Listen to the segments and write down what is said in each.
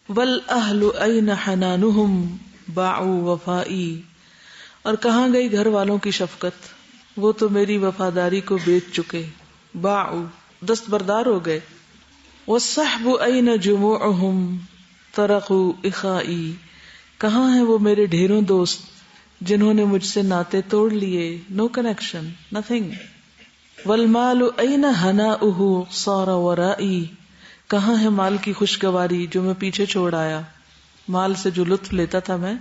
والاہل N حنانہم باعوا وفائی، اور کہاں گئی گھر والوں کی شفقت، وہ تو میری وفاداری کو بیچ چکے، باعوا دستبردار ہو گئے. والصحب این جموعہم ترکوا اخائی، کہاں ہیں وہ میرے ڈھیروں دوست جنہوں نے مجھ سے ناطے توڑ لیے، نو کنیکشن، نتھنگ. والمال این ہناؤہ صار ورائی، کہاں ہے مال کی خوشگواری جو میں پیچھے چھوڑ آیا، مال سے جو لطف لیتا تھا میں،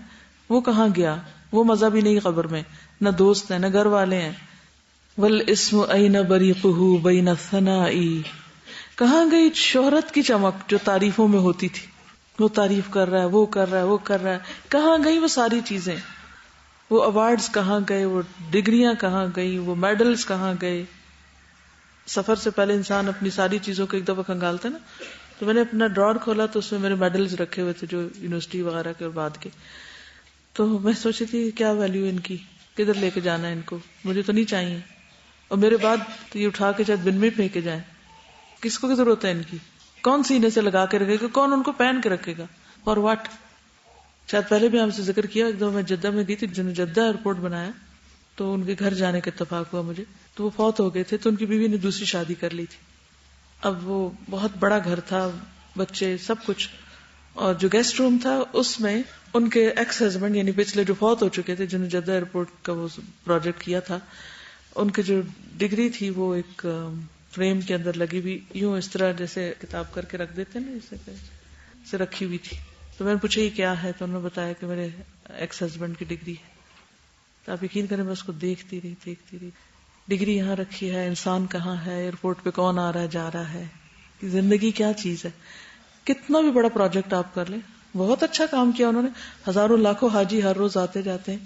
وہ کہاں گیا، وہ مزہ بھی نہیں قبر میں، نہ دوست ہیں نہ گھر والے ہیں. والاسم این بریقہ بین الثنائی، کہاں گئی شہرت کی چمک جو تعریفوں میں ہوتی تھی، وہ تعریف کر رہا ہے، وہ کر رہا ہے، وہ کر رہا ہے، کہاں گئی وہ ساری چیزیں، وہ ایوارڈز کہاں گئے، وہ ڈگریاں کہاں گئی، وہ میڈلز کہاں گئے. سفر سے پہلے انسان اپنی ساری چیزوں کو ایک دفعہ کھنگالتا ہے نا، تو میں نے اپنا ڈراور کھولا تو اس میں میرے میڈلز رکھے ہوئے تھے جو یونیورسٹی وغیرہ کے اور بعد کے. تو میں سوچی تھی کیا ویلیو ان کی، کدھر لے کے جانا ہے ان کو، مجھے تو نہیں چاہیے، اور میرے بعد تو یہ اٹھا کے شاید بن میں پھینکے جائیں. کس کو ضرورت ہے ان کی، کون سینے سے لگا کے رکھے گا، کون ان کو پہن کے رکھے گا، اور واٹ. شاید پہلے بھی ہم سے ذکر کیا، ایک دو میں جدہ میں گئی تھی، جنہوں نے جدہ ایئرپورٹ بنایا تو ان کے گھر جانے کا اتفاق ہوا مجھے، تو وہ فوت ہو گئے تھے، تو ان کی بیوی نے دوسری شادی کر لی تھی. اب وہ بہت بڑا گھر تھا، بچے سب کچھ، اور جو گیسٹ روم تھا اس میں ان کے ایکس ہسبینڈ یعنی پچھلے جو فوت ہو چکے تھے، جنہوں نے جدہ ایئرپورٹ کا وہ پروجیکٹ کیا تھا، ان کی جو ڈگری تھی وہ ایک فریم کے اندر لگی ہوئی، یوں اس طرح جیسے کتاب کر کے رکھ دیتے ہیں نا، اسے رکھی ہوئی تھی. تو میں نے پوچھا یہ کیا ہے، تو انہوں نے بتایا کہ میرے ایکس ہسبینڈ کی ڈگری ہے. تو آپ یقین کریں میں اس کو دیکھتی رہی، ڈگری یہاں رکھی ہے، انسان کہاں ہے، ایئرپورٹ پہ کون آ رہا ہے جا رہا ہے، زندگی کیا چیز ہے. کتنا بھی بڑا پروجیکٹ آپ کر لیں، بہت اچھا کام کیا انہوں نے، ہزاروں لاکھوں حاجی ہر روز آتے جاتے ہیں،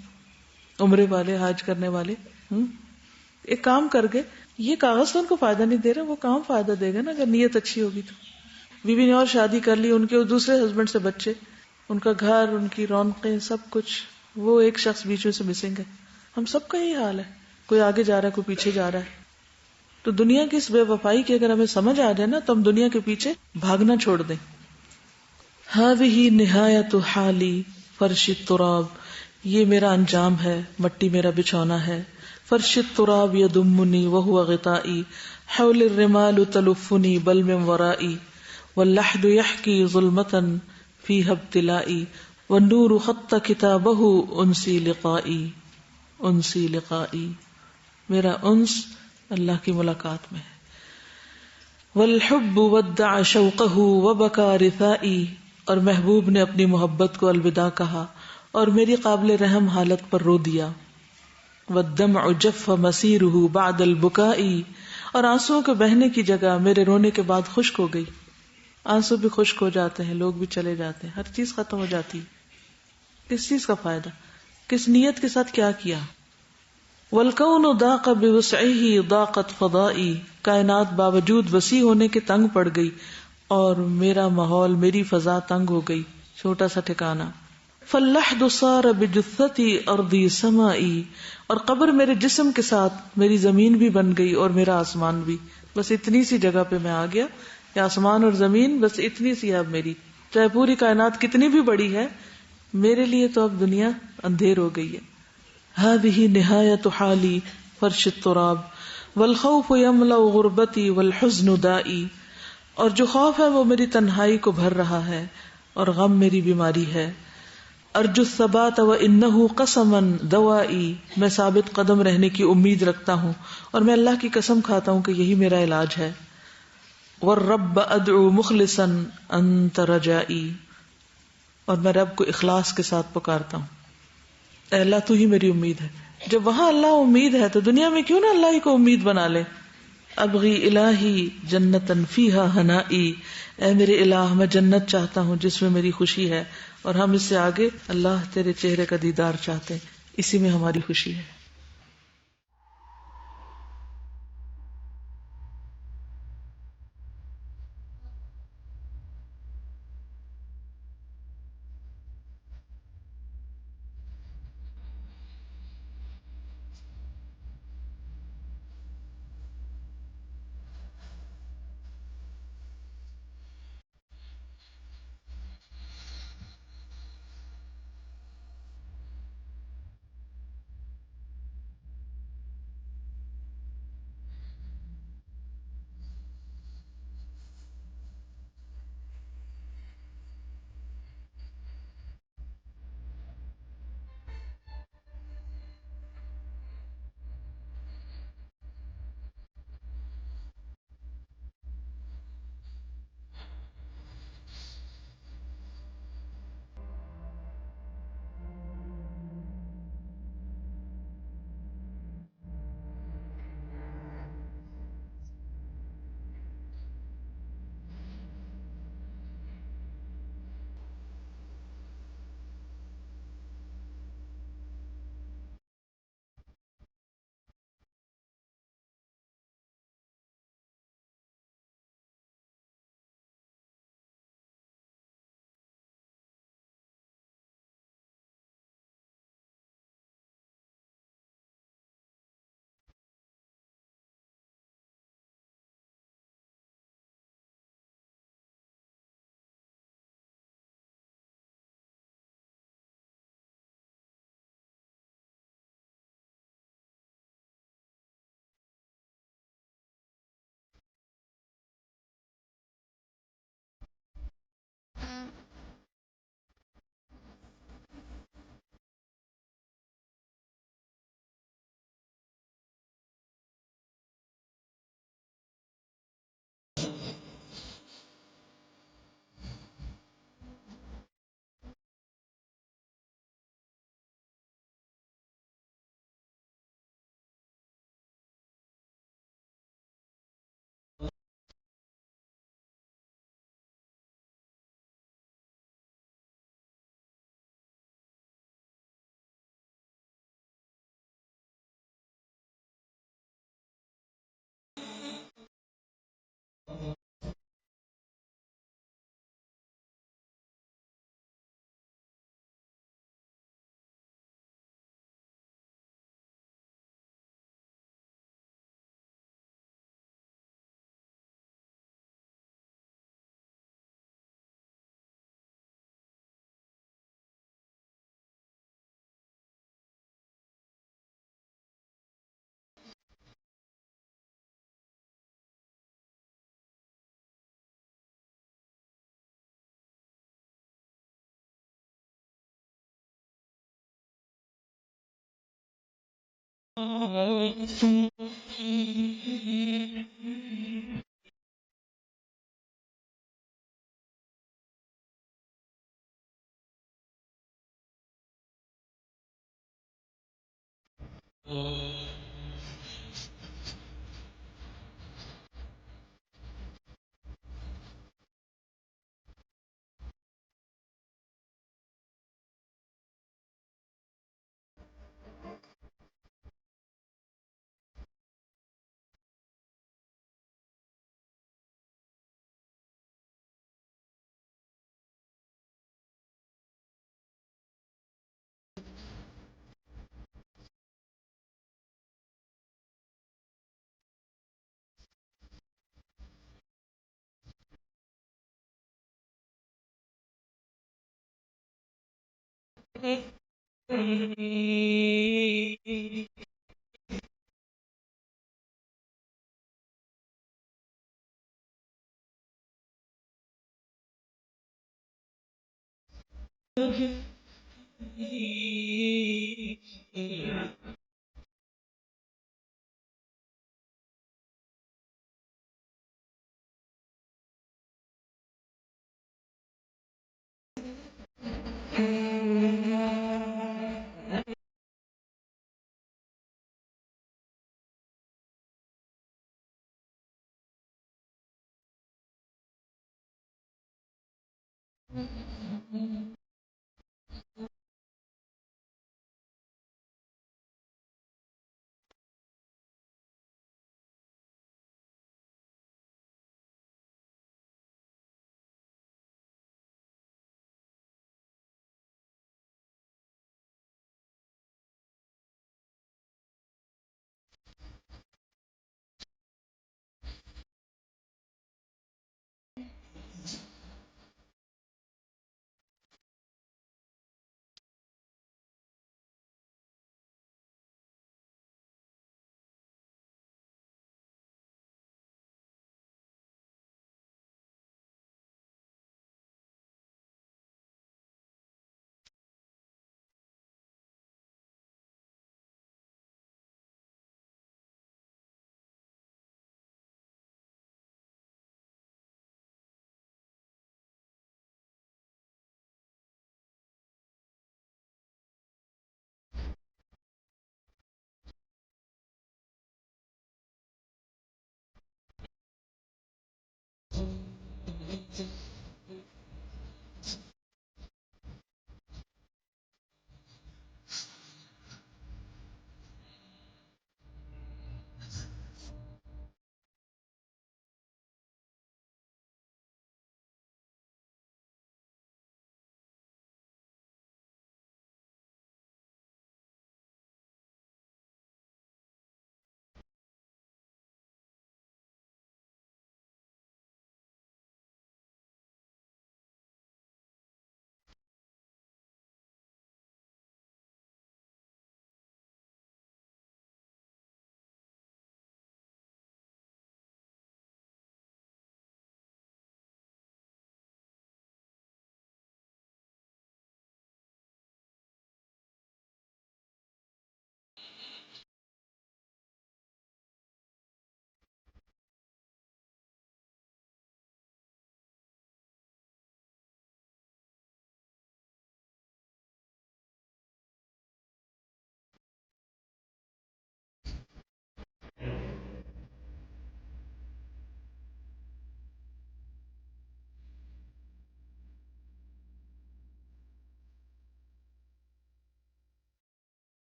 عمرے والے، حج کرنے والے. ایک کام کر گئے، یہ کاغذ تو ان کو فائدہ نہیں دے رہا، وہ کام فائدہ دے گا نا اگر نیت اچھی ہوگی تو. بیوی نے اور شادی کر لی، ان کے دوسرے ہسبینڈ سے بچے، ان کا گھر، ان کی رونقیں، سب کچھ، وہ ایک شخص بیچ میں سے مسنگ ہے. ہم سب کا یہی حال ہے، کوئی آگے جا رہا ہے، کوئی پیچھے جا رہا ہے. تو دنیا کی اس بے وفائی کی اگر ہمیں سمجھ آ جائے نا تو ہم دنیا کے پیچھے بھاگنا چھوڑ دیں. ہذہ نہایت حالی فرش التراب، یہ میرا انجام ہے، مٹی میرا بچھونا ہے. فرش التراب یدمنی وہو غطائی، حول الرمال تلفنی بل من ورائی، واللحد یحکی ظلمتا فیہا ابتلائی، والنور خط کتابہ انسی لقائی، انسی لقائی، میرا انس اللہ کی ملاقات میں ہے. والحب ودع شوقہ وبکا رثائی، اور محبوب نے اپنی محبت کو الوداع کہا اور میری قابل رحم حالت پر رو دیا. والدمع جف مسیرہ بعد البکاء، اور آنسوؤں کے بہنے کی جگہ میرے رونے کے بعد خشک ہو گئی. آنسو بھی خشک ہو جاتے ہیں، لوگ بھی چلے جاتے ہیں، ہر چیز ختم ہو جاتی. کس چیز کا فائدہ، کس نیت کے ساتھ کیا کیا. والکون ضاق بوسعہ ضاقت فضائی، کائنات باوجود وسیع ہونے کے تنگ پڑ گئی اور میرا ماحول، میری فضا تنگ ہو گئی، چھوٹا سا ٹھکانا. فاللحد صار بجثتی ارضی سمائی، اور قبر میرے جسم کے ساتھ میری زمین بھی بن گئی اور میرا آسمان بھی. بس اتنی سی جگہ پہ میں آ گیا کہ آسمان اور زمین بس اتنی سی اب میری، چاہے پوری کائنات کتنی بھی بڑی ہے، میرے لیے تو اب دنیا اندھیر ہو گئی ہے. هذه نهایت حالی فرش التراب والخوف یملأ غربتی والحزن دائی، اور جو خوف ہے وہ میری تنہائی کو بھر رہا ہے اور غم میری بیماری ہے. ارجو الثبات وانہ قسما دوائی، میں ثابت قدم رہنے کی امید رکھتا ہوں اور میں اللہ کی قسم کھاتا ہوں کہ یہی میرا علاج ہے. والرب ادعو مخلصا انت رجائی، اور میں رب کو اخلاص کے ساتھ پکارتا ہوں، اے اللہ تو ہی میری امید ہے. جب وہاں اللہ امید ہے تو دنیا میں کیوں نہ اللہ ہی کو امید بنا لے. ابغی الہی جنتا فیہا ہنائی، اے میرے الہ میں جنت چاہتا ہوں جس میں میری خوشی ہے، اور ہم اس سے آگے اللہ تیرے چہرے کا دیدار چاہتے ہیں، اسی میں ہماری خوشی ہے.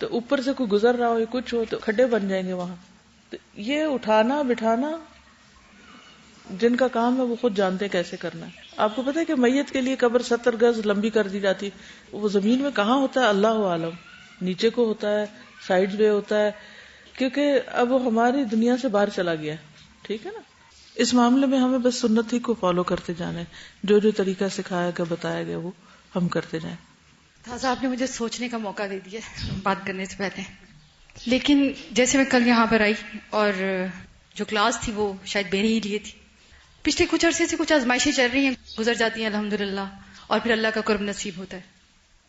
تو اوپر سے کوئی گزر رہا ہو یا کچھ ہو تو کھڈے بن جائیں گے وہاں. تو یہ اٹھانا بٹھانا جن کا کام ہے وہ خود جانتے ہیں کیسے کرنا ہے. آپ کو پتا ہے کہ میت کے لیے قبر 70 گز لمبی کر دی جاتی, وہ زمین میں کہاں ہوتا ہے اللہ عالم, نیچے کو ہوتا ہے, سائڈ میں ہوتا ہے, کیونکہ اب وہ ہماری دنیا سے باہر چلا گیا ہے. ٹھیک ہے نا. اس معاملے میں ہمیں بس سنت ہی کو فالو کرتے جانا ہے, جو جو طریقہ سکھایا گیا بتایا گیا وہ ہم کرتے جائیں. تازہ آپ نے مجھے سوچنے کا موقع دے دیا بات کرنے سے پہلے. لیکن جیسے میں کل یہاں پر آئی اور جو کلاس تھی وہ شاید میرے ہی لیے تھی. پچھلے کچھ عرصے سے کچھ آزمائشیں چل رہی ہیں, گزر جاتی ہیں الحمدللہ, اور پھر اللہ کا قرب نصیب ہوتا ہے.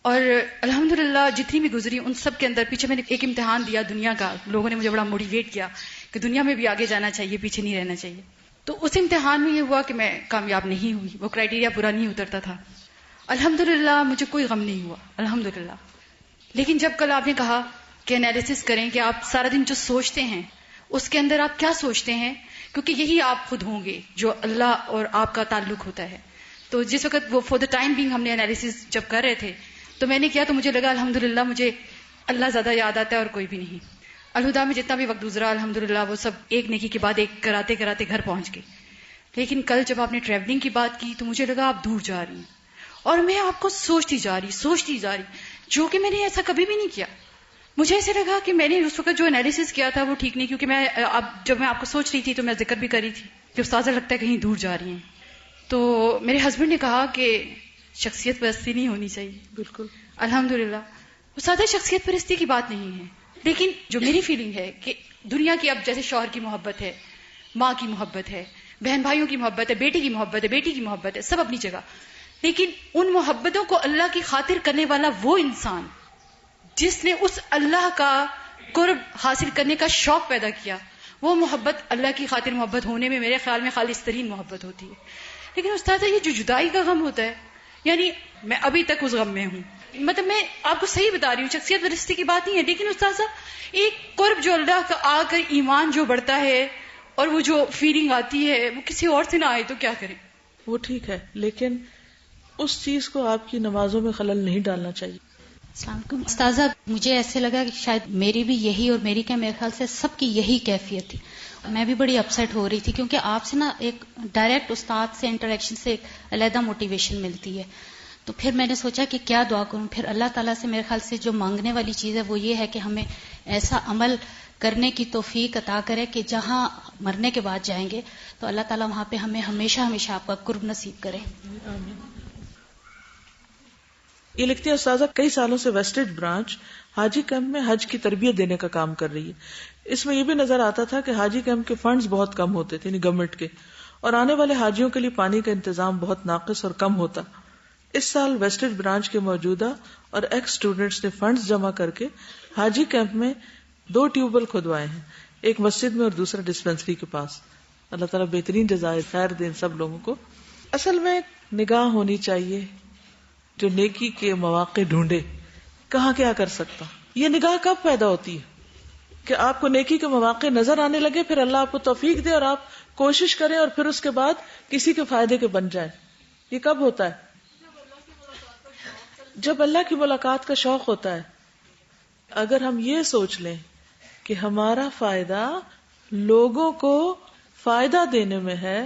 اور الحمدللہ جتنی بھی گزری ان سب کے اندر پیچھے میں نے ایک امتحان دیا دنیا کا. لوگوں نے مجھے بڑا موٹیویٹ کیا کہ دنیا میں بھی آگے جانا چاہیے, پیچھے نہیں رہنا چاہیے. تو اس امتحان میں یہ ہوا کہ میں کامیاب نہیں ہوئی, وہ کرائیٹیریا پورا نہیں اترتا تھا. الحمدللہ مجھے کوئی غم نہیں ہوا الحمدللہ. لیکن جب کل آپ نے کہا کہ انالیسس کریں کہ آپ سارا دن جو سوچتے ہیں اس کے اندر آپ کیا سوچتے ہیں, کیونکہ یہی آپ خود ہوں گے جو اللہ اور آپ کا تعلق ہوتا ہے. تو جس وقت وہ فور دا ٹائم بینگ ہم نے انالیسس جب کر رہے تھے تو میں نے کیا تو مجھے لگا الحمدللہ مجھے اللہ زیادہ یاد آتا ہے اور کوئی بھی نہیں. الہدا میں جتنا بھی وقت گزرا الحمدللہ وہ سب ایک نیکی کے بعد ایک کراتے کراتے گھر پہنچ گئے. لیکن کل جب آپ نے ٹریولنگ کی بات کی تو مجھے لگا آپ دور جا رہی ہیں, اور میں آپ کو سوچتی جا رہی, جو کہ میں نے ایسا کبھی بھی نہیں کیا. مجھے ایسے لگا کہ میں نے اس وقت جو انالیسس کیا تھا وہ ٹھیک نہیں, کیونکہ میں جب میں آپ کو سوچ رہی تھی تو میں ذکر بھی کر رہی تھی کہ استاذہ لگتا ہے کہیں دور جا رہی ہیں. تو میرے ہسبینڈ نے کہا کہ شخصیت پرستی نہیں ہونی چاہیے. بالکل الحمدللہ استاذہ شخصیت پرستی کی بات نہیں ہے, لیکن جو میری فیلنگ ہے کہ دنیا کی اب جیسے شوہر کی محبت ہے, ماں کی محبت ہے, بہن بھائیوں کی محبت ہے, بیٹی کی محبت ہے, بیٹی کی محبت ہے, سب اپنی جگہ. لیکن ان محبتوں کو اللہ کی خاطر کرنے والا وہ انسان جس نے اس اللہ کا قرب حاصل کرنے کا شوق پیدا کیا, وہ محبت اللہ کی خاطر محبت ہونے میں میرے خیال میں خالص ترین محبت ہوتی ہے. لیکن استاذہ یہ جو جدائی کا غم ہوتا ہے, یعنی میں ابھی تک اس غم میں ہوں. مطلب میں آپ کو صحیح بتا رہی ہوں, شخصیت پرستی کی بات نہیں ہے, لیکن استاذہ ایک قرب جو اللہ کا آ کر ایمان جو بڑھتا ہے اور وہ جو فیلنگ آتی ہے وہ کسی اور سے نہ آئے تو کیا کریں. وہ ٹھیک ہے, لیکن اس چیز کو آپ کی نمازوں میں خلل نہیں ڈالنا چاہیے. السلام علیکم استاذہ, مجھے ایسے لگا کہ شاید میری بھی یہی اور میری کیا میرے خیال سے سب کی یہی کیفیت تھی. میں بھی بڑی اپسیٹ ہو رہی تھی کیونکہ آپ سے نا ایک ڈائریکٹ استاد سے انٹریکشن سے ایک علیحدہ موٹیویشن ملتی ہے. تو پھر میں نے سوچا کہ کیا دعا کروں. پھر اللہ تعالیٰ سے میرے خیال سے جو مانگنے والی چیز ہے وہ یہ ہے کہ ہمیں ایسا عمل کرنے کی توفیق عطا کرے کہ جہاں مرنے کے بعد جائیں گے تو اللہ تعالیٰ وہاں پہ ہمیں ہمیشہ ہمیشہ آپ کا قرب نصیب کرے. یہ لکھتی ہے استاذہ کئی سالوں سے ویسٹڈ برانچ حاجی کیمپ میں حج کی تربیت دینے کا کام کر رہی ہے. اس میں یہ بھی نظر آتا تھا کہ حاجی کیمپ کے فنڈز بہت کم ہوتے تھے, یعنی گورنمنٹ کے, اور آنے والے حاجیوں کے لیے پانی کا انتظام بہت ناقص اور کم ہوتا. اس سال ویسٹڈ برانچ کے موجودہ اور ایکس اسٹوڈینٹس نے فنڈز جمع کر کے حاجی کیمپ میں 2 ٹیوب ویل کھدوائے ہیں, ایک مسجد میں اور دوسرا ڈسپینسری کے پاس. اللہ تعالیٰ بہترین جزائے خیر دیں سب لوگوں کو. اصل میں نگاہ ہونی چاہیے جو نیکی کے مواقع ڈھونڈے, کہاں کیا کر سکتا. یہ نگاہ کب پیدا ہوتی ہے کہ آپ کو نیکی کے مواقع نظر آنے لگے, پھر اللہ آپ کو توفیق دے اور آپ کوشش کریں اور پھر اس کے بعد کسی کے فائدے کے بن جائیں. یہ کب ہوتا ہے؟ جب اللہ کی ملاقات کا شوق ہوتا ہے. اگر ہم یہ سوچ لیں کہ ہمارا فائدہ لوگوں کو فائدہ دینے میں ہے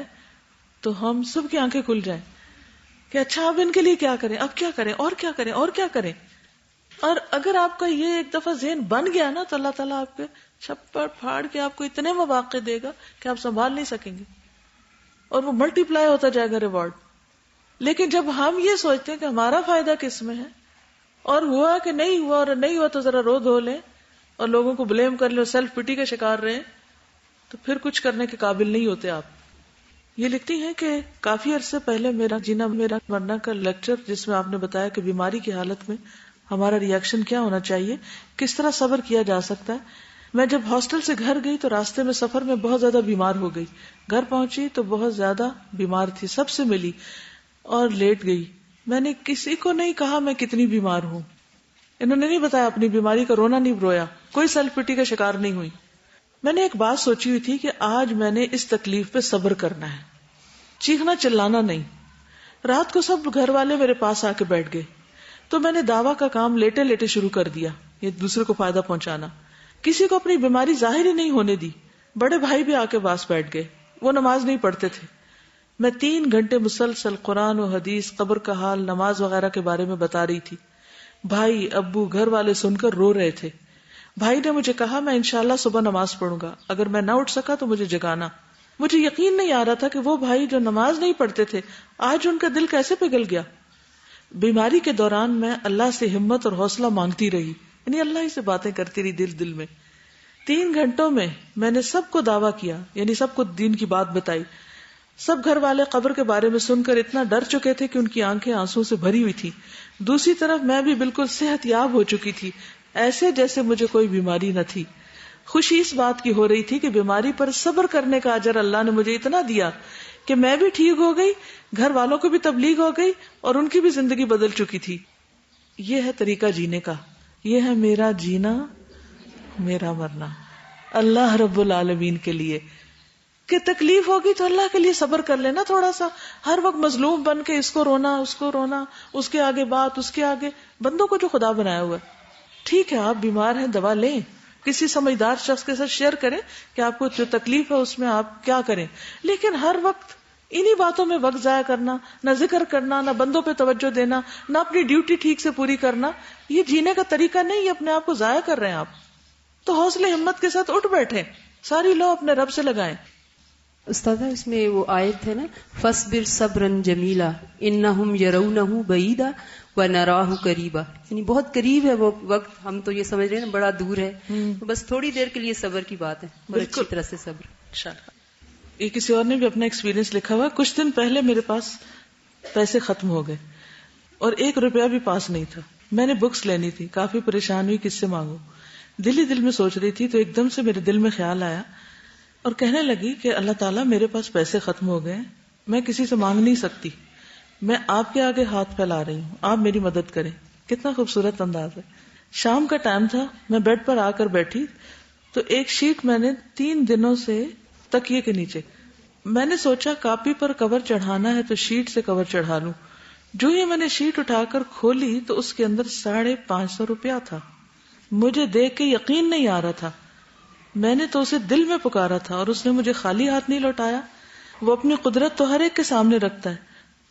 تو ہم سب کی آنکھیں کھل جائیں کہ اچھا اب ان کے لیے کیا کریں, اب کیا کریں, اور کیا کریں, اور کیا کریں. اور اگر آپ کا یہ ایک دفعہ ذہن بن گیا نا تو اللہ تعالیٰ آپ کے چھپڑ پھاڑ کے آپ کو اتنے مواقع دے گا کہ آپ سنبھال نہیں سکیں گے, اور وہ ملٹی پلائی ہوتا جائے گا ریوارڈ. لیکن جب ہم یہ سوچتے ہیں کہ ہمارا فائدہ کس میں ہے, اور ہوا کہ نہیں ہوا, اور نہیں ہوا تو ذرا رو دھو لیں اور لوگوں کو بلیم کر لیں اور سیلف پٹی کا شکار رہے, تو پھر کچھ کرنے کے قابل نہیں ہوتے آپ. یہ لکھتی ہیں کہ کافی عرصے پہلے میرا جینا میرا مرنا کا لیکچر جس میں آپ نے بتایا کہ بیماری کی حالت میں ہمارا ریئیکشن کیا ہونا چاہیے, کس طرح صبر کیا جا سکتا ہے. میں جب ہاسٹل سے گھر گئی تو راستے میں سفر میں بہت زیادہ بیمار ہو گئی. گھر پہنچی تو بہت زیادہ بیمار تھی, سب سے ملی اور لیٹ گئی. میں نے کسی کو نہیں کہا میں کتنی بیمار ہوں, انہوں نے نہیں بتایا اپنی بیماری کا, رونا نہیں رویا, کوئی سیلف پٹی کا شکار نہیں ہوئی. میں نے ایک بات سوچی ہوئی تھی کہ آج میں نے اس تکلیف پہ صبر کرنا ہے, چیخنا چلانا نہیں. رات کو سب گھر والے میرے پاس آ کے بیٹھ گئے تو میں نے دعویٰ کا کام لیٹے لیٹے شروع کر دیا, یہ دوسرے کو فائدہ پہنچانا. کسی کو اپنی بیماری ظاہر ہی نہیں ہونے دی. بڑے بھائی بھی آ کے پاس بیٹھ گئے, وہ نماز نہیں پڑھتے تھے. میں 3 گھنٹے مسلسل قرآن و حدیث, قبر کا حال, نماز وغیرہ کے بارے میں بتا رہی تھی. بھائی, ابو, گھر والے سن کر رو رہے تھے. بھائی نے مجھے کہا میں انشاءاللہ صبح نماز پڑھوں گا, اگر میں نہ اٹھ سکا تو مجھے جگانا. مجھے یقین نہیں آ رہا تھا کہ وہ بھائی جو نماز نہیں پڑھتے تھے آج ان کا دل کیسے پگھل گیا. بیماری کے دوران میں اللہ سے ہمت اور حوصلہ مانگتی رہی, یعنی اللہ ہی سے باتیں کرتی رہی دل میں. 3 گھنٹوں میں نے سب کو دعویٰ کیا, یعنی سب کو دین کی بات بتائی. سب گھر والے قبر کے بارے میں سن کر اتنا ڈر چکے تھے کہ ان کی آنکھیں آنسو سے بھری ہوئی تھی. دوسری طرف میں بھی بالکل صحت یاب ہو چکی تھی, ایسے جیسے مجھے کوئی بیماری نہ تھی. خوشی اس بات کی ہو رہی تھی کہ بیماری پر صبر کرنے کا اجر اللہ نے مجھے اتنا دیا کہ میں بھی ٹھیک ہو گئی, گھر والوں کو بھی تبلیغ ہو گئی اور ان کی بھی زندگی بدل چکی تھی. یہ ہے طریقہ جینے کا, یہ ہے میرا جینا میرا مرنا اللہ رب العالمین کے لیے. کہ تکلیف ہوگی تو اللہ کے لیے صبر کر لینا تھوڑا سا. ہر وقت مظلوم بن کے اس کو رونا, اس کو رونا, اس کے آگے بات, اس کے آگے بندوں کو جو خدا بنایا ہوا ہے. ٹھیک ہے آپ بیمار ہیں, دوا لیں, کسی سمجھدار شخص کے ساتھ شیئر کریں کہ آپ کو جو تکلیف ہے اس میں آپ کیا کریں, لیکن ہر وقت انہی باتوں میں وقت ضائع کرنا, نہ ذکر کرنا, نہ بندوں پہ توجہ دینا, نہ اپنی ڈیوٹی ٹھیک سے پوری کرنا, یہ جینے کا طریقہ نہیں, اپنے آپ کو ضائع کر رہے ہیں آپ. تو حوصلے ہمت کے ساتھ اٹھ بیٹھے, ساری لو اپنے رب سے لگائیں. استاذہ اس میں وہ آیت ہے نا, فَاصْبِرْ صَبْرًا جَمِيلًا إِنَّهُمْ يَرَوْنَهُ بَعِيدًا وَنَرَاهُ قَرِيبًا, یعنی بہت قریب ہے وہ وقت, ہم تو یہ سمجھ رہے ہیں بڑا دور ہے, بس تھوڑی دیر کے لیے صبر کی بات ہے, اور اچھی طرح سے صبر. یہ کسی اور نے بھی اپنا ایکسپیرینس لکھا ہوا. کچھ دن پہلے میرے پاس پیسے ختم ہو گئے اور 1 روپیہ بھی پاس نہیں تھا. میں نے بکس لینی تھی, کافی پریشان ہوئی کس سے مانگوں. دل ہی دل میں سوچ رہی تھی تو ایک دم سے میرے دل میں خیال آیا اور کہنے لگی کہ اللہ تعالیٰ میرے پاس پیسے ختم ہو گئے, میں کسی سے مانگ نہیں سکتی, میں آپ کے آگے ہاتھ پھیلا رہی ہوں, آپ میری مدد کریں. کتنا خوبصورت انداز ہے. شام کا ٹائم تھا, میں بیڈ پر آ کر بیٹھی تو ایک شیٹ میں نے 3 دنوں سے تکیے کے نیچے, میں نے سوچا کاپی پر کور چڑھانا ہے تو شیٹ سے کور چڑھا لوں. جو ہی میں نے شیٹ اٹھا کر کھولی تو اس کے اندر 550 روپیہ تھا. مجھے دیکھ کے یقین نہیں آ رہا تھا. میں نے تو اسے دل میں پکارا تھا اور اس نے مجھے خالی ہاتھ نہیں لوٹایا. وہ اپنی قدرت تو ہر ایک کے سامنے رکھتا ہے,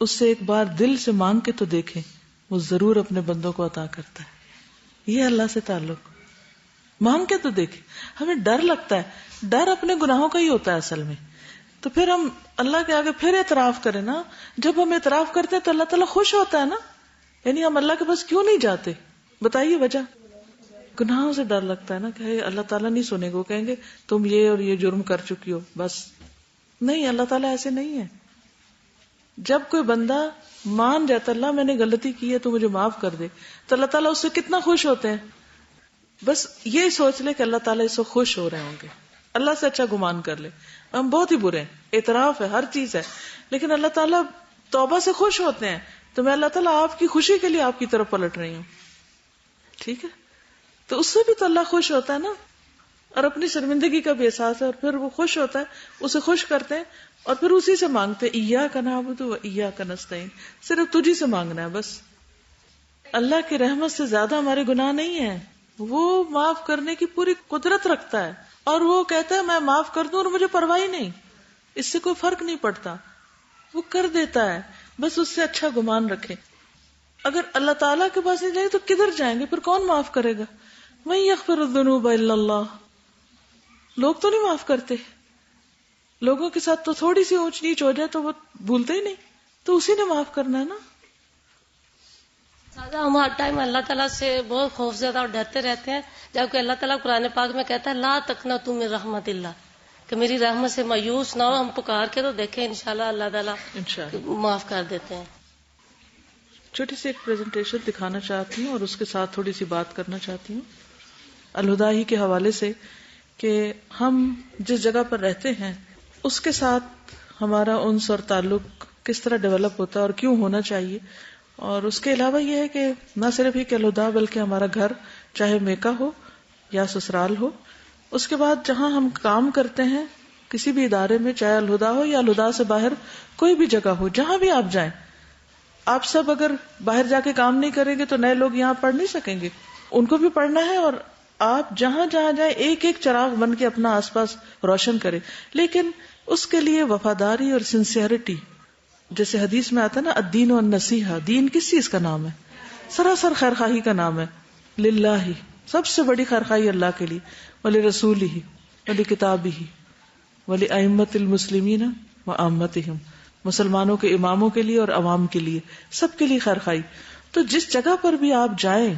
اس سے ایک بار دل سے مانگ کے تو دیکھیں, وہ ضرور اپنے بندوں کو عطا کرتا ہے. یہ اللہ سے تعلق, مانگ کے تو دیکھیں. ہمیں ڈر لگتا ہے, ڈر اپنے گناہوں کا ہی ہوتا ہے اصل میں. تو پھر ہم اللہ کے آگے پھر اعتراف کریں نا. جب ہم اعتراف کرتے ہیں تو اللہ تعالیٰ خوش ہوتا ہے نا. یعنی ہم اللہ کے پاس کیوں نہیں جاتے, بتائیے وجہ. گناہوں سے ڈر لگتا ہے نا کہ اللہ تعالیٰ نہیں سنے گا, کہیں گے تم یہ اور یہ جرم کر چکی ہو بس. نہیں, اللہ تعالیٰ ایسے نہیں ہے. جب کوئی بندہ مان جاتا اللہ میں نے غلطی کی ہے تو مجھے معاف کر دے, تو اللہ تعالیٰ اس سے کتنا خوش ہوتے ہیں. بس یہ سوچ لے کہ اللہ تعالیٰ اس سے خوش ہو رہے ہوں گے, اللہ سے اچھا گمان کر لے. ہم بہت ہی برے ہیں, اعتراف ہے, ہر چیز ہے, لیکن اللہ تعالیٰ توبہ سے خوش ہوتے ہیں. تو میں اللہ تعالیٰ آپ کی خوشی کے لیے آپ کی طرف پلٹ رہی ہوں, ٹھیک ہے. تو اس سے بھی تو اللہ خوش ہوتا ہے نا, اور اپنی شرمندگی کا بھی احساس ہے, اور پھر وہ خوش ہوتا ہے, اسے خوش کرتے ہیں اور پھر اسی سے مانگتے ہیں. ایاک نعبد و ایاک نستعین, صرف تجھی سے مانگنا ہے بس. اللہ کی رحمت سے زیادہ ہمارے گناہ نہیں ہیں. وہ معاف کرنے کی پوری قدرت رکھتا ہے, اور وہ کہتا ہے میں معاف کر دوں اور مجھے پرواہ نہیں, اس سے کوئی فرق نہیں پڑتا, وہ کر دیتا ہے. بس اس سے اچھا گمان رکھیں. اگر اللہ تعالیٰ کے پاس نہیں جائیں تو کدھر جائیں گے, پھر کون معاف کرے گا؟ وَمَن يَغْفِرُ الذُّنُوبَ إِلَّا اللَّهُ. لوگ تو نہیں معاف کرتے, لوگوں کے ساتھ تو تھوڑی سی اونچ نیچ ہو جائے تو وہ بھولتے ہی نہیں, تو اسی نے معاف کرنا ہے نا. ہم ہر ٹائم اللہ تعالیٰ سے بہت خوف زدہ اور ڈرتے رہتے ہیں, جبکہ اللہ تعالیٰ قرآن پاک میں کہتا ہے لا تقنطوا من رحمت اللہ, کہ میری رحمت سے مایوس نہ ہو. ہم پکار کے تو دیکھیں انشاءاللہ اللہ تعالیٰ معاف کر دیتے ہیں. چھوٹی سی ایک پریزنٹیشن دکھانا چاہتی ہوں اور اس کے ساتھ تھوڑی سی بات کرنا چاہتی ہوں الہدا ہی کے حوالے سے, کہ ہم جس جگہ پر رہتے ہیں اس کے ساتھ ہمارا انس اور تعلق کس طرح ڈیولپ ہوتا ہے اور کیوں ہونا چاہیے. اور اس کے علاوہ یہ ہے کہ نہ صرف ہی کہ الہدا بلکہ ہمارا گھر چاہے میکہ ہو یا سسرال ہو, اس کے بعد جہاں ہم کام کرتے ہیں کسی بھی ادارے میں, چاہے الہدا ہو یا الہدا سے باہر کوئی بھی جگہ ہو, جہاں بھی آپ جائیں, آپ سب اگر باہر جا کے کام نہیں کریں گے تو نئے لوگ یہاں پڑھ نہیں سکیں گے. ان کو بھی پڑھنا ہے، اور آپ جہاں جہاں جائیں ایک ایک چراغ بن کے اپنا آس پاس روشن کریں، لیکن اس کے لیے وفاداری اور سنسیئرٹی. جیسے حدیث میں آتا ہے نا، الدین والنصیحہ، دین کس چیز کا نام ہے؟ سراسر خیرخواہی کا نام ہے. للہ، سب سے بڑی خیرخواہی اللہ کے لیے، ولرسولہ، ولکتابہ، ولائمۃ المسلمین وعامتہم، مسلمانوں کے اماموں کے لیے اور عوام کے لیے، سب کے لیے خیرخواہی. تو جس جگہ پر بھی آپ جائیں،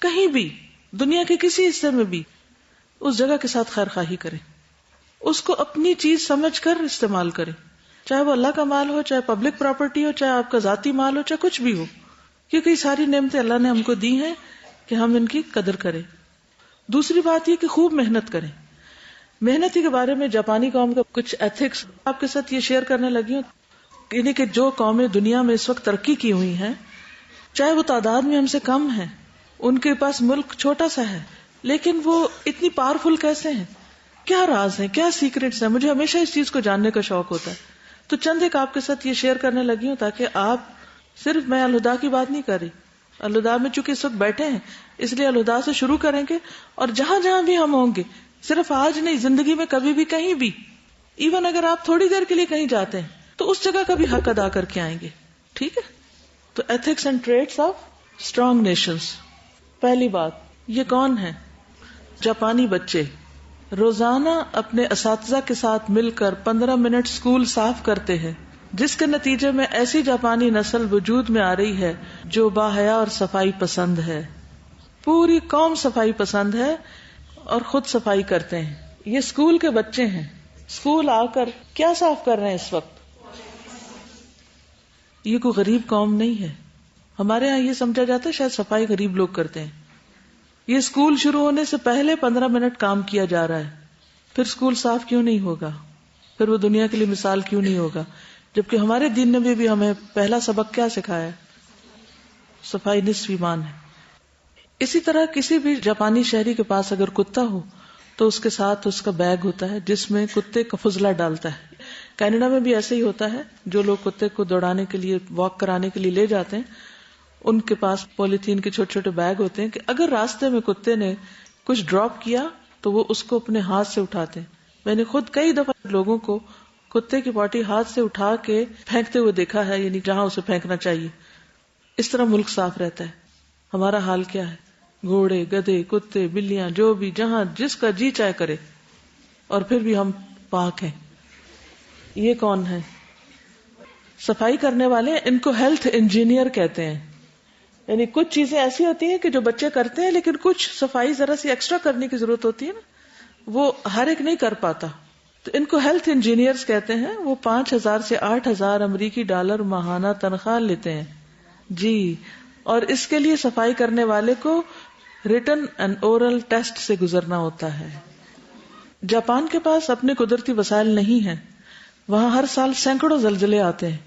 کہیں بھی دنیا کے کسی حصے میں بھی، اس جگہ کے ساتھ خیرخواہی کریں، اس کو اپنی چیز سمجھ کر استعمال کریں، چاہے وہ اللہ کا مال ہو، چاہے پبلک پراپرٹی ہو، چاہے آپ کا ذاتی مال ہو، چاہے کچھ بھی ہو، کیونکہ یہ ساری نعمتیں اللہ نے ہم کو دی ہیں کہ ہم ان کی قدر کریں. دوسری بات یہ کہ خوب محنت کریں. محنتی کے بارے میں جاپانی قوم کا کچھ ایتھکس آپ کے ساتھ یہ شیئر کرنے لگی ہوں. یعنی کہ جو قومیں دنیا میں اس وقت ترقی کی ہوئی ہیں، چاہے وہ تعداد میں ہم سے کم ہیں، ان کے پاس ملک چھوٹا سا ہے، لیکن وہ اتنی پاورفل کیسے ہیں؟ کیا راز ہیں، کیا سیکرٹس ہیں؟ مجھے ہمیشہ اس چیز کو جاننے کا شوق ہوتا ہے. تو چند ایک آپ کے ساتھ یہ شیئر کرنے لگی ہوں تاکہ آپ، صرف میں الہدا کی بات نہیں کر رہی، الہدا میں چونکہ اس وقت بیٹھے ہیں اس لیے الہدا سے شروع کریں گے، اور جہاں جہاں بھی ہم ہوں گے، صرف آج نہیں، زندگی میں کبھی بھی کہیں بھی، ایون اگر آپ تھوڑی دیر کے لیے کہیں جاتے ہیں تو اس جگہ کا بھی حق ادا کر کے آئیں گے. ٹھیک ہے؟ تو ethics and traits of strong nations. پہلی بات، یہ کون ہے؟ جاپانی بچے روزانہ اپنے اساتذہ کے ساتھ مل کر 15 منٹ اسکول صاف کرتے ہیں، جس کے نتیجے میں ایسی جاپانی نسل وجود میں آ رہی ہے جو باحیا اور صفائی پسند ہے. پوری قوم صفائی پسند ہے اور خود صفائی کرتے ہیں. یہ اسکول کے بچے ہیں، اسکول آ کر کیا صاف کر رہے ہیں اس وقت؟ یہ کوئی غریب قوم نہیں ہے. ہمارے ہاں یہ سمجھا جاتا ہے شاید صفائی غریب لوگ کرتے ہیں. یہ اسکول شروع ہونے سے پہلے 15 منٹ کام کیا جا رہا ہے. پھر اسکول صاف کیوں نہیں ہوگا؟ پھر وہ دنیا کے لیے مثال کیوں نہیں ہوگا؟ جبکہ ہمارے دین نے بھی ہمیں پہلا سبق کیا سکھایا ہے؟ صفائی نصف ایمان ہے. اسی طرح کسی بھی جاپانی شہری کے پاس اگر کتا ہو تو اس کے ساتھ اس کا بیگ ہوتا ہے جس میں کتے کا فضلہ ڈالتا ہے. کینیڈا میں بھی ایسے ہی ہوتا ہے. جو لوگ کتے کو دوڑانے کے لیے، واک کرانے کے لیے لے جاتے ہیں، ان کے پاس پولیتھین کے چھوٹے چھوٹے بیگ ہوتے ہیں کہ اگر راستے میں کتے نے کچھ ڈراپ کیا تو وہ اس کو اپنے ہاتھ سے اٹھاتے ہیں. میں نے خود کئی دفعہ لوگوں کو کتے کی پاٹی ہاتھ سے اٹھا کے پھینکتے ہوئے دیکھا ہے، یعنی جہاں اسے پھینکنا چاہیے. اس طرح ملک صاف رہتا ہے. ہمارا حال کیا ہے؟ گھوڑے، گدھے، کتے، بلیاں، جو بھی جہاں جس کا جی چاہے کرے، اور پھر بھی ہم پاک ہیں. یہ کون ہے؟ صفائی کرنے والے. ان کو ہیلتھ انجینئر کہتے ہیں. یعنی کچھ چیزیں ایسی ہوتی ہیں کہ جو بچے کرتے ہیں، لیکن کچھ صفائی ذرا سی ایکسٹرا کرنے کی ضرورت ہوتی ہے نا، وہ ہر ایک نہیں کر پاتا. تو ان کو ہیلتھ انجینئرز کہتے ہیں. وہ 5,000 سے 8,000 امریکی ڈالر ماہانہ تنخواہ لیتے ہیں جی. اور اس کے لیے صفائی کرنے والے کو ریٹن اینڈ اورل ٹیسٹ سے گزرنا ہوتا ہے. جاپان کے پاس اپنے قدرتی وسائل نہیں ہیں. وہاں ہر سال سینکڑوں زلزلے آتے ہیں،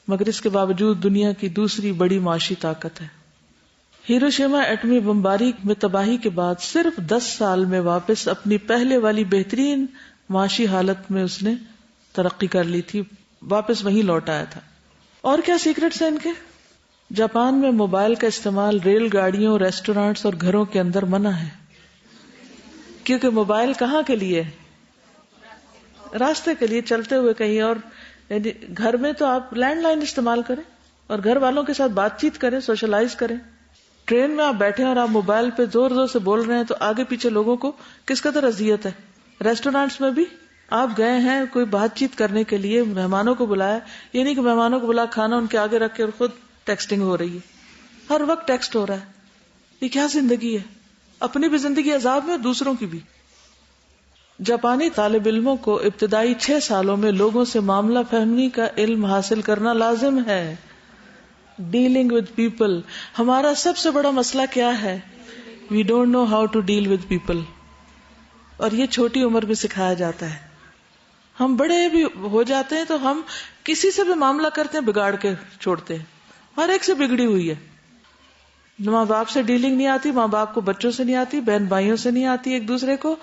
مگر اس کے باوجود دنیا کی دوسری بڑی معاشی طاقت ہے. ہیروشیما ایٹمی بمباری میں تباہی کے بعد صرف 10 سال میں واپس اپنی پہلے والی بہترین معاشی حالت میں اس نے ترقی کر لی تھی، واپس وہیں لوٹ آیا تھا. اور کیا سیکرٹس ہیں ان کے؟ جاپان میں موبائل کا استعمال ریل گاڑیوں، ریسٹورانٹس اور گھروں کے اندر منع ہے. کیونکہ موبائل کہاں کے لیے؟ راستے کے لیے، چلتے ہوئے کہیں. اور یعنی گھر میں تو آپ لینڈ لائن استعمال کریں اور گھر والوں کے ساتھ بات چیت کریں، سوشلائز کریں. ٹرین میں آپ بیٹھے اور آپ موبائل پہ زور زور سے بول رہے ہیں تو آگے پیچھے لوگوں کو کس قدر اذیت ہے. ریسٹورینٹس میں بھی آپ گئے ہیں کوئی بات چیت کرنے کے لیے، مہمانوں کو بلایا، یہ نہیں کہ مہمانوں کو بلا کھانا ان کے آگے رکھ کے اور خود ٹیکسٹنگ ہو رہی ہے. ہر وقت ٹیکسٹ ہو رہا ہے. یہ کیا زندگی ہے؟ اپنی بھی زندگی عذاب میں، دوسروں کی بھی. جاپانی طالب علموں کو ابتدائی 6 سالوں میں لوگوں سے معاملہ فہمی کا علم حاصل کرنا لازم ہے. Dealing with people. ہمارا سب سے بڑا مسئلہ کیا ہے؟ We don't know how to deal with people. اور یہ چھوٹی عمر میں سکھایا جاتا ہے. ہم بڑے بھی ہو جاتے ہیں تو ہم کسی سے بھی معاملہ کرتے ہیں بگاڑ کے چھوڑتے ہیں. ہر ایک سے بگڑی ہوئی ہے. ماں باپ سے ڈیلنگ نہیں آتی، ماں باپ کو بچوں سے نہیں آتی، بہن بھائیوں سے نہیں آتی ایک دوسرے کو.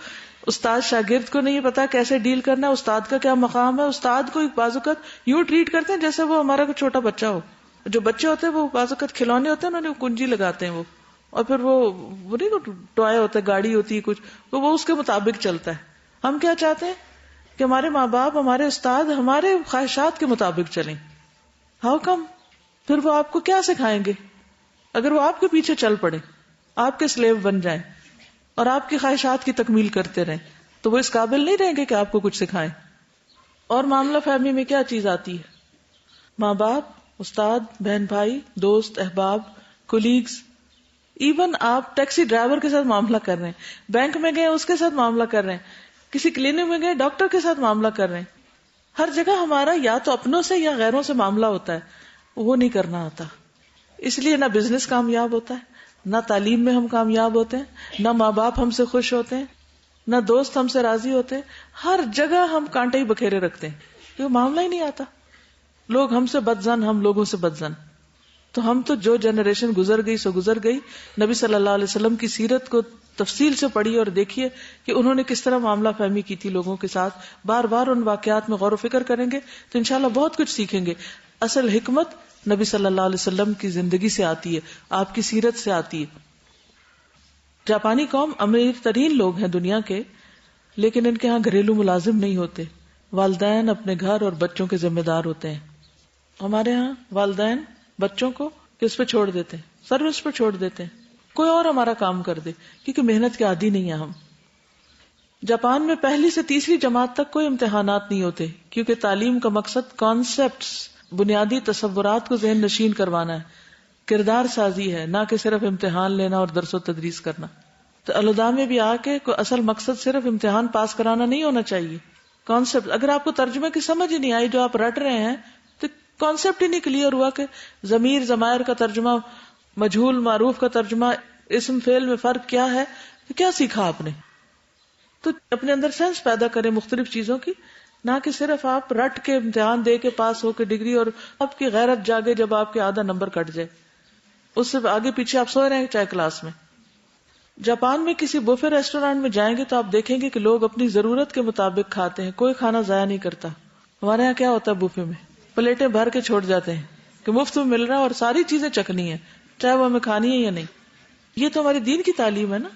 استاد شاگرد کو نہیں پتا کیسے ڈیل کرنا ہے، استاد کا کیا مقام ہے. استاد کو بعض اوقات یوں ٹریٹ کرتے ہیں جیسے وہ ہمارا کوئی چھوٹا بچہ ہو. جو بچے ہوتے ہیں وہ بعض اوقات کھلونے ہوتے ہیں، انہوں نے کنجی لگاتے ہیں وہ اور پھر وہ نہیں ٹوائے ہوتا ہے, گاڑی ہوتی ہے کچھ, تو وہ اس کے مطابق چلتا ہے. ہم کیا چاہتے ہیں کہ ہمارے ماں باپ, ہمارے استاد ہمارے خواہشات کے مطابق چلیں. How come? پھر وہ آپ کو کیا سکھائیں گے؟ اگر وہ آپ کے پیچھے چل پڑے, آپ کے سلیو بن جائیں اور آپ کی خواہشات کی تکمیل کرتے رہیں, تو وہ اس قابل نہیں رہیں گے کہ آپ کو کچھ سکھائیں. اور معاملہ فہمی میں کیا چیز آتی ہے؟ ماں باپ, استاد, بہن بھائی, دوست, احباب, کولیگز, ایون آپ ٹیکسی ڈرائیور کے ساتھ معاملہ کر رہے ہیں, بینک میں گئے اس کے ساتھ معاملہ کر رہے ہیں, کسی کلینک میں گئے ڈاکٹر کے ساتھ معاملہ کر رہے ہیں. ہر جگہ ہمارا یا تو اپنوں سے یا غیروں سے معاملہ ہوتا ہے, وہ نہیں کرنا آتا. اس لیے نہ بزنس کامیاب ہوتا ہے, نہ تعلیم میں ہم کامیاب ہوتے ہیں, نہ ماں باپ ہم سے خوش ہوتے ہیں, نہ دوست ہم سے راضی ہوتے ہیں. ہر جگہ ہم کانٹے ہی بکھیرے رکھتے ہیں, کیونکہ معاملہ ہی نہیں آتا. لوگ ہم سے بدزن, ہم لوگوں سے بدزن. تو ہم تو جو جنریشن گزر گئی سو گزر گئی. نبی صلی اللہ علیہ وسلم کی سیرت کو تفصیل سے پڑھیے اور دیکھیے کہ انہوں نے کس طرح معاملہ فہمی کی تھی لوگوں کے ساتھ. بار بار ان واقعات میں غور و فکر کریں گے تو انشاءاللہ بہت کچھ سیکھیں گے. اصل حکمت نبی صلی اللہ علیہ وسلم کی زندگی سے آتی ہے, آپ کی سیرت سے آتی ہے. جاپانی قوم امیر ترین لوگ ہیں دنیا کے, لیکن ان کے ہاں گھریلو ملازم نہیں ہوتے. والدین اپنے گھر اور بچوں کے ذمہ دار ہوتے ہیں. ہمارے ہاں والدین بچوں کو کس پہ چھوڑ دیتے ہیں؟ سروس پہ چھوڑ دیتے ہیں, کوئی اور ہمارا کام کر دے, کیونکہ محنت کے عادی نہیں ہیں ہم. جاپان میں پہلی سے تیسری جماعت تک کوئی امتحانات نہیں ہوتے, کیونکہ تعلیم کا مقصد کانسیپٹس, بنیادی تصورات کو ذہن نشین کروانا ہے, کردار سازی ہے, نہ کہ صرف امتحان لینا اور درس و تدریس کرنا. تو الہدا میں بھی آ کے کوئی اصل مقصد صرف امتحان پاس کرانا نہیں ہونا چاہیے. کانسیپٹ, اگر آپ کو ترجمے کی سمجھ ہی نہیں آئی جو آپ رٹ رہے ہیں, تو کانسیپٹ ہی نہیں کلیئر ہوا کہ ضمیر ضمائر کا ترجمہ, مجہول معروف کا ترجمہ, اسم فعل میں فرق کیا ہے, تو کیا سیکھا آپ نے؟ تو اپنے اندر سینس پیدا کریں مختلف چیزوں کی, نہ کہ صرف آپ رٹ کے امتحان دے کے پاس ہو کے ڈگری, اور آپ کی غیرت جاگے جب آپ کے آدھا نمبر کٹ جائے, اس سے آگے پیچھے آپ سوئے رہے چاہے کلاس میں. جاپان میں کسی بوفے ریسٹورینٹ میں جائیں گے تو آپ دیکھیں گے کہ لوگ اپنی ضرورت کے مطابق کھاتے ہیں, کوئی کھانا ضائع نہیں کرتا. ہمارے یہاں کیا ہوتا ہے, بوفے میں پلیٹیں بھر کے چھوڑ جاتے ہیں کہ مفت میں مل رہا ہے اور ساری چیزیں چکنی ہیں, چاہے وہ ہمیں کھانی ہے یا نہیں. یہ تو ہماری دین کی تعلیم ہے نا.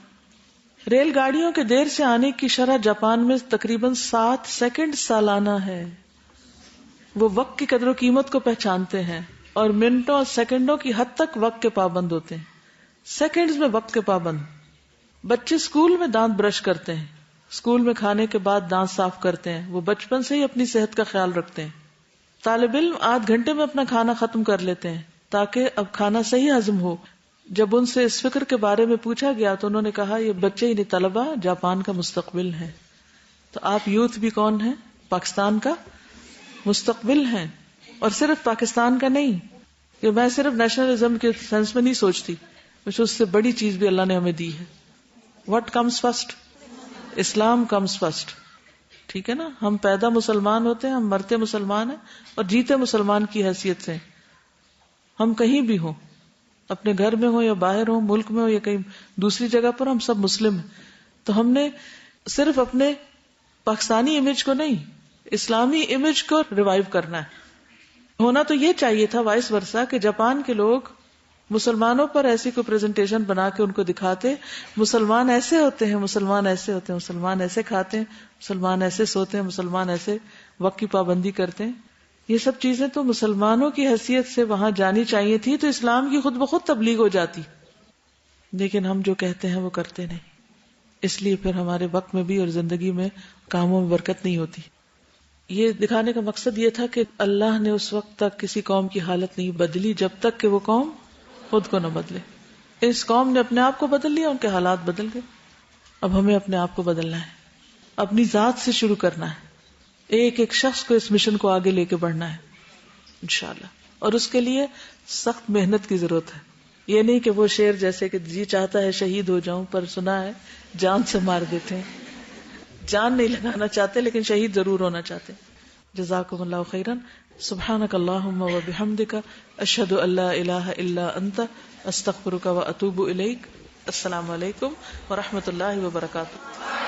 ریل گاڑیوں کے دیر سے آنے کی شرح جاپان میں تقریباً 7 سیکنڈ سالانہ ہے. وہ وقت کی قدر و قیمت کو پہچانتے ہیں اور منٹوں اور سیکنڈوں کی حد تک وقت کے پابند ہوتے ہیں. سیکنڈز میں وقت کے پابند. بچے اسکول میں دانت برش کرتے ہیں, اسکول میں کھانے کے بعد دانت صاف کرتے ہیں, وہ بچپن سے ہی اپنی صحت کا خیال رکھتے ہیں. طالب علم آدھ گھنٹے میں اپنا کھانا ختم کر لیتے ہیں تاکہ اب کھانا صحیح ہضم ہو. جب ان سے اس فکر کے بارے میں پوچھا گیا تو انہوں نے کہا یہ بچے یعنی طلبہ جاپان کا مستقبل ہیں. تو آپ یوتھ بھی کون ہیں؟ پاکستان کا مستقبل ہیں. اور صرف پاکستان کا نہیں, کہ میں صرف نیشنلزم کے سینس میں نہیں سوچتی, مجھے اس سے بڑی چیز بھی اللہ نے ہمیں دی ہے. What comes first? Islam comes first. ٹھیک ہے نا, ہم پیدا مسلمان ہوتے ہیں, ہم مرتے مسلمان ہیں اور جیتے مسلمان کی حیثیت سے. ہم کہیں بھی ہوں, اپنے گھر میں ہو یا باہر ہو, ملک میں ہو یا کہیں دوسری جگہ پر, ہم سب مسلم ہیں. تو ہم نے صرف اپنے پاکستانی امیج کو نہیں, اسلامی امیج کو ریوائیو کرنا ہے. ہونا تو یہ چاہیے تھا وائس ورسا کہ جاپان کے لوگ مسلمانوں پر ایسی کوئی پریزنٹیشن بنا کے ان کو دکھاتے, مسلمان ایسے ہوتے ہیں, مسلمان ایسے ہوتے ہیں, مسلمان ایسے کھاتے ہیں, مسلمان ایسے سوتے ہیں, مسلمان ایسے وقت کی پابندی کرتے ہیں. یہ سب چیزیں تو مسلمانوں کی حیثیت سے وہاں جانی چاہیے تھی, تو اسلام کی خود بخود تبلیغ ہو جاتی. لیکن ہم جو کہتے ہیں وہ کرتے نہیں, اس لیے پھر ہمارے وقت میں بھی اور زندگی میں کاموں میں برکت نہیں ہوتی. یہ دکھانے کا مقصد یہ تھا کہ اللہ نے اس وقت تک کسی قوم کی حالت نہیں بدلی جب تک کہ وہ قوم خود کو نہ بدلے. اس قوم نے اپنے آپ کو بدل لیا, ان کے حالات بدل گئے. اب ہمیں اپنے آپ کو بدلنا ہے, اپنی ذات سے شروع کرنا ہے, ایک ایک شخص کو اس مشن کو آگے لے کے بڑھنا ہے انشاءاللہ. اور اس کے لیے سخت محنت کی ضرورت ہے. یہ نہیں کہ وہ شعر جیسے کہ جی چاہتا ہے شہید ہو جاؤں, پر سنا ہے جان سے مار دیتے ہیں. جان نہیں لگانا چاہتے لیکن شہید ضرور ہونا چاہتے. جزاکم اللہ خیرا. سبحانک اللہم و بحمدک, اشہد ان لا الہ الا انت, استغفرک و اتوب الیک. السلام علیکم و رحمۃ اللہ وبرکاتہ.